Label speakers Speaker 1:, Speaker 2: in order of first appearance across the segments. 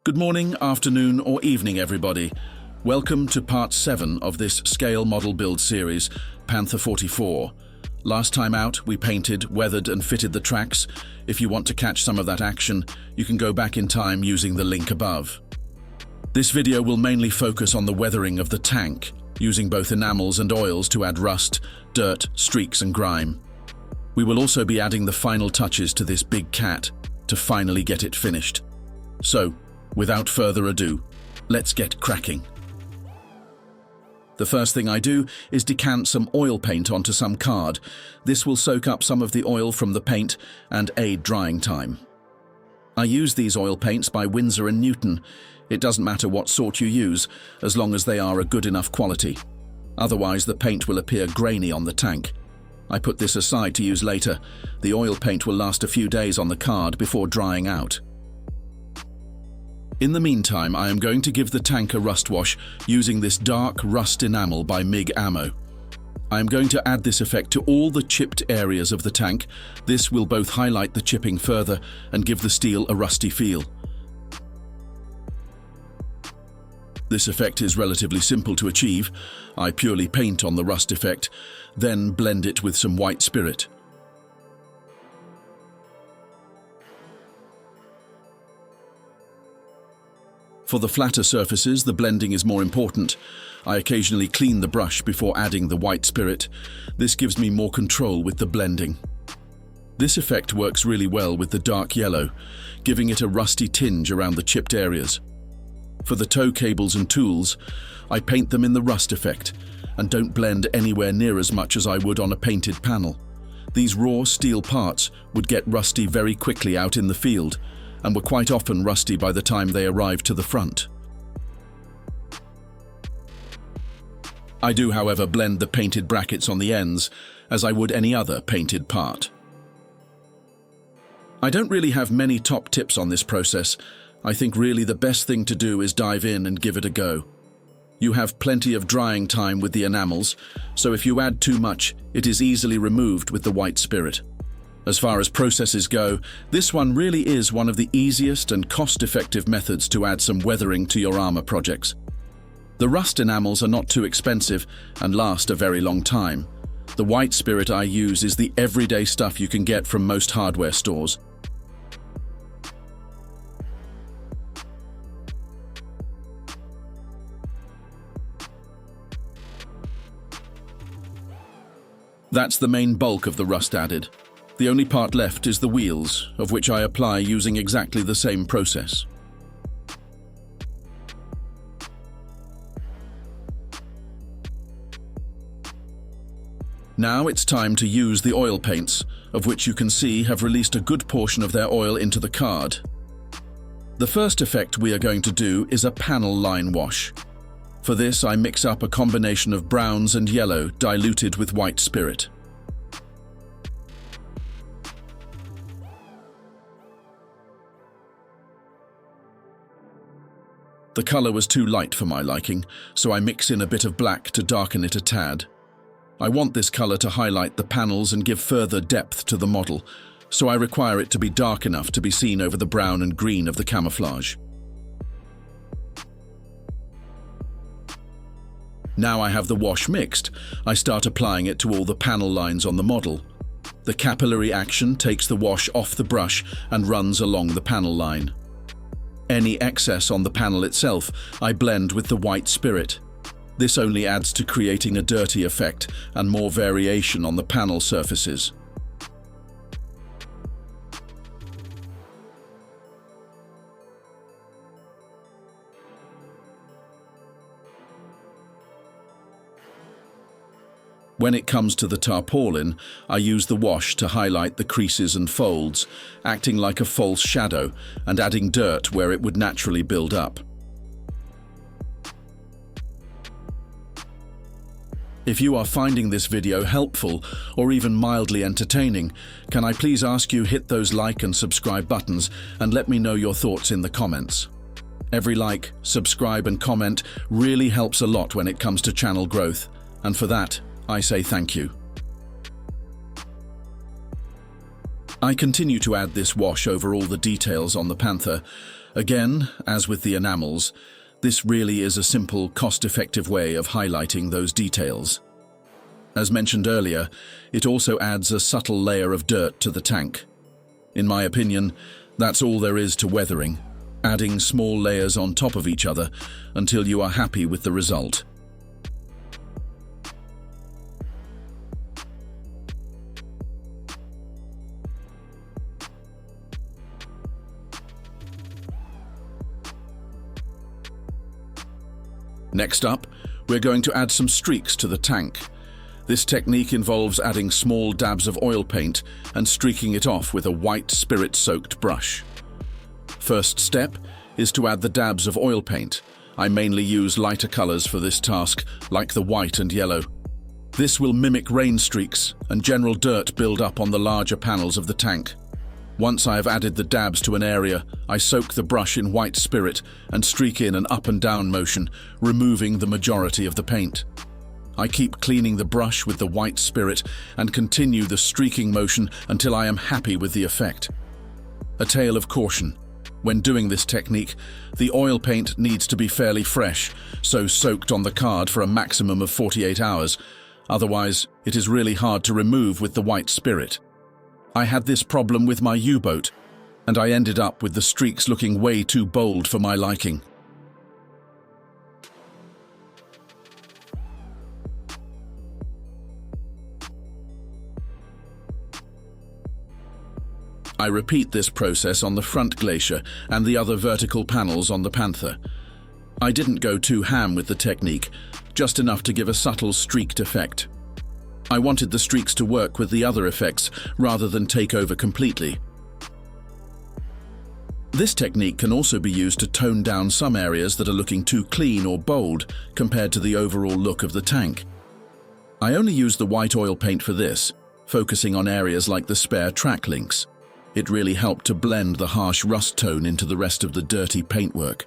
Speaker 1: Good morning, afternoon or evening everybody. Welcome to part 7 of this scale model build series, Panther 44. Last time out we painted, weathered and fitted the tracks. If you want to catch some of that action, you can go back in time using the link above. This video will mainly focus on the weathering of the tank, using both enamels and oils to add rust, dirt, streaks and grime. We will also be adding the final touches to this big cat to finally get it finished. So, without further ado, let's get cracking. The first thing I do is decant some oil paint onto some card. This will soak up some of the oil from the paint and aid drying time. I use these oil paints by Windsor and Newton. It doesn't matter what sort you use, as long as they are a good enough quality. Otherwise, the paint will appear grainy on the tank. I put this aside to use later. The oil paint will last a few days on the card before drying out. In the meantime, I am going to give the tank a rust wash using this dark rust enamel by Mig Ammo. I am going to add this effect to all the chipped areas of the tank. This will both highlight the chipping further and give the steel a rusty feel. This effect is relatively simple to achieve. I purely paint on the rust effect, then blend it with some white spirit. For the flatter surfaces, the blending is more important. I occasionally clean the brush before adding the white spirit. This gives me more control with the blending. This effect works really well with the dark yellow, giving it a rusty tinge around the chipped areas. For the tow cables and tools, I paint them in the rust effect and don't blend anywhere near as much as I would on a painted panel. These raw steel parts would get rusty very quickly out in the field, and were quite often rusty by the time they arrived to the front. I do, however, blend the painted brackets on the ends, as I would any other painted part. I don't really have many top tips on this process. I think really the best thing to do is dive in and give it a go. You have plenty of drying time with the enamels, so if you add too much, it is easily removed with the white spirit. As far as processes go, this one really is one of the easiest and cost-effective methods to add some weathering to your armor projects. The rust enamels are not too expensive and last a very long time. The white spirit I use is the everyday stuff you can get from most hardware stores. That's the main bulk of the rust added. The only part left is the wheels, of which I apply using exactly the same process. Now it's time to use the oil paints, of which you can see have released a good portion of their oil into the card. The first effect we are going to do is a panel line wash. For this, I mix up a combination of browns and yellow diluted with white spirit. The color was too light for my liking, so I mix in a bit of black to darken it a tad. I want this color to highlight the panels and give further depth to the model, so I require it to be dark enough to be seen over the brown and green of the camouflage. Now I have the wash mixed, I start applying it to all the panel lines on the model. The capillary action takes the wash off the brush and runs along the panel line. Any excess on the panel itself, I blend with the white spirit. This only adds to creating a dirty effect and more variation on the panel surfaces. When it comes to the tarpaulin, I use the wash to highlight the creases and folds, acting like a false shadow and adding dirt where it would naturally build up. If you are finding this video helpful or even mildly entertaining, can I please ask you hit those like and subscribe buttons and let me know your thoughts in the comments. Every like, subscribe and comment really helps a lot when it comes to channel growth, and for that, I say thank you. I continue to add this wash over all the details on the Panther. Again, as with the enamels, this really is a simple, cost-effective way of highlighting those details. As mentioned earlier, it also adds a subtle layer of dirt to the tank. In my opinion, that's all there is to weathering, adding small layers on top of each other until you are happy with the result. Next up, we're going to add some streaks to the tank. This technique involves adding small dabs of oil paint and streaking it off with a white spirit-soaked brush. First step is to add the dabs of oil paint. I mainly use lighter colors for this task, like the white and yellow. This will mimic rain streaks and general dirt build up on the larger panels of the tank. Once I have added the dabs to an area, I soak the brush in white spirit and streak in an up and down motion, removing the majority of the paint. I keep cleaning the brush with the white spirit and continue the streaking motion until I am happy with the effect. A tale of caution. When doing this technique, the oil paint needs to be fairly fresh, so soaked on the card for a maximum of 48 hours. Otherwise, it is really hard to remove with the white spirit. I had this problem with my U-boat, and I ended up with the streaks looking way too bold for my liking. I repeat this process on the front glacier and the other vertical panels on the Panther. I didn't go too ham with the technique, just enough to give a subtle streaked effect. I wanted the streaks to work with the other effects rather than take over completely. This technique can also be used to tone down some areas that are looking too clean or bold compared to the overall look of the tank. I only use the white oil paint for this, focusing on areas like the spare track links. It really helped to blend the harsh rust tone into the rest of the dirty paintwork.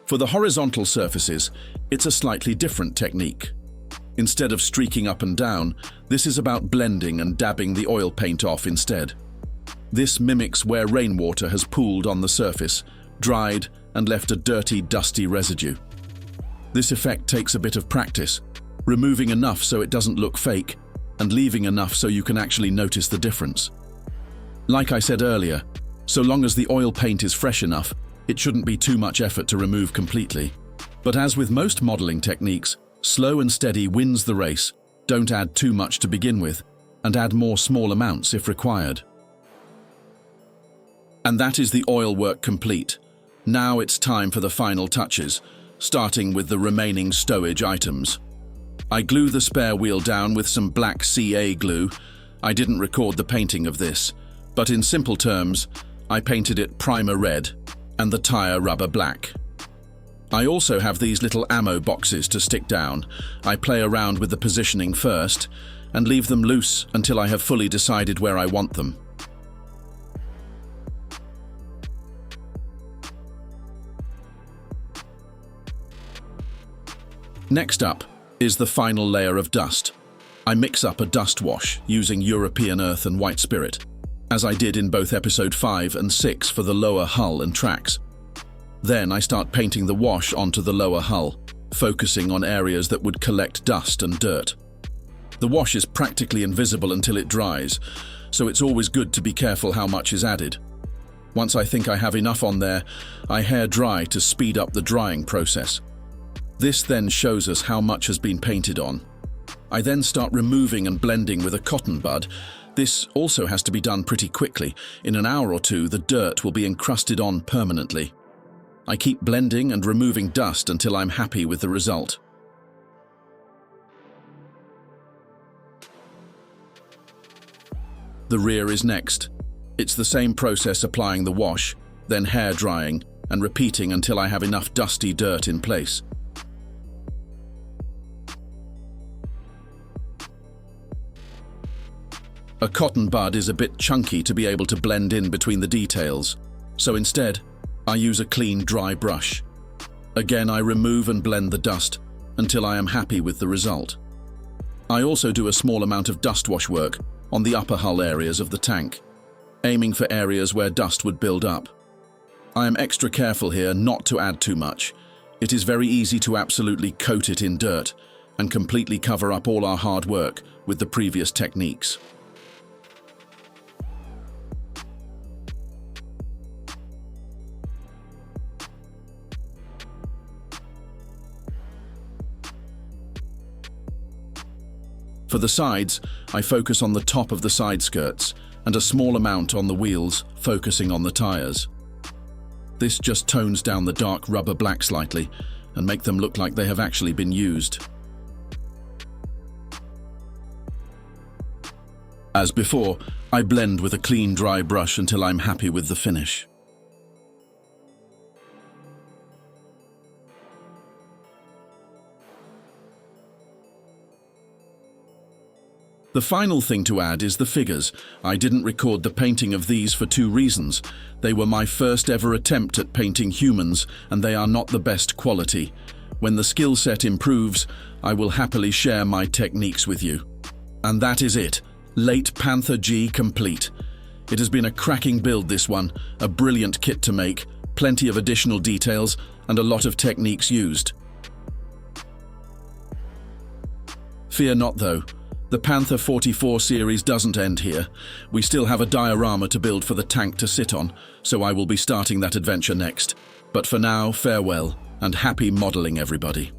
Speaker 1: For the horizontal surfaces, it's a slightly different technique. Instead of streaking up and down, this is about blending and dabbing the oil paint off instead. This mimics where rainwater has pooled on the surface, dried, and left a dirty, dusty residue. This effect takes a bit of practice, removing enough so it doesn't look fake, and leaving enough so you can actually notice the difference. Like I said earlier, so long as the oil paint is fresh enough, it shouldn't be too much effort to remove completely. But as with most modeling techniques, slow and steady wins the race. Don't add too much to begin with, and add more small amounts if required. And that is the oil work complete. Now it's time for the final touches, starting with the remaining stowage items. I glue the spare wheel down with some black CA glue. I didn't record the painting of this, but in simple terms, I painted it primer red and the tire rubber black. I also have these little ammo boxes to stick down. I play around with the positioning first and leave them loose until I have fully decided where I want them. Next up is the final layer of dust. I mix up a dust wash using European earth and white spirit, as I did in both episode 5 and 6 for the lower hull and tracks. Then I start painting the wash onto the lower hull, focusing on areas that would collect dust and dirt. The wash is practically invisible until it dries, so it's always good to be careful how much is added. Once I think I have enough on there, I hair dry to speed up the drying process. This then shows us how much has been painted on. I then start removing and blending with a cotton bud. This also has to be done pretty quickly. In an hour or two, the dirt will be encrusted on permanently. I keep blending and removing dust until I'm happy with the result. The rear is next. It's the same process, applying the wash, then hair drying and repeating until I have enough dusty dirt in place. A cotton bud is a bit chunky to be able to blend in between the details, so instead, I use a clean, dry brush. Again, I remove and blend the dust until I am happy with the result. I also do a small amount of dust wash work on the upper hull areas of the tank. aiming for areas where dust would build up. I am extra careful here not to add too much. It is very easy to absolutely coat it in dirt and completely cover up all our hard work with the previous techniques. For the sides, I focus on the top of the side skirts and a small amount on the wheels, focusing on the tires. This just tones down the dark rubber black slightly and make them look like they have actually been used. As before, I blend with a clean dry brush until I'm happy with the finish. The final thing to add is the figures. I didn't record the painting of these for two reasons. They were my first ever attempt at painting humans, and they are not the best quality. When the skill set improves, I will happily share my techniques with you. And that is it. Late Panther G complete. It has been a cracking build, this one, a brilliant kit to make, plenty of additional details, and a lot of techniques used. Fear not though. The Panther 44 series doesn't end here. We still have a diorama to build for the tank to sit on, so I will be starting that adventure next. But for now, farewell, and happy modeling, everybody.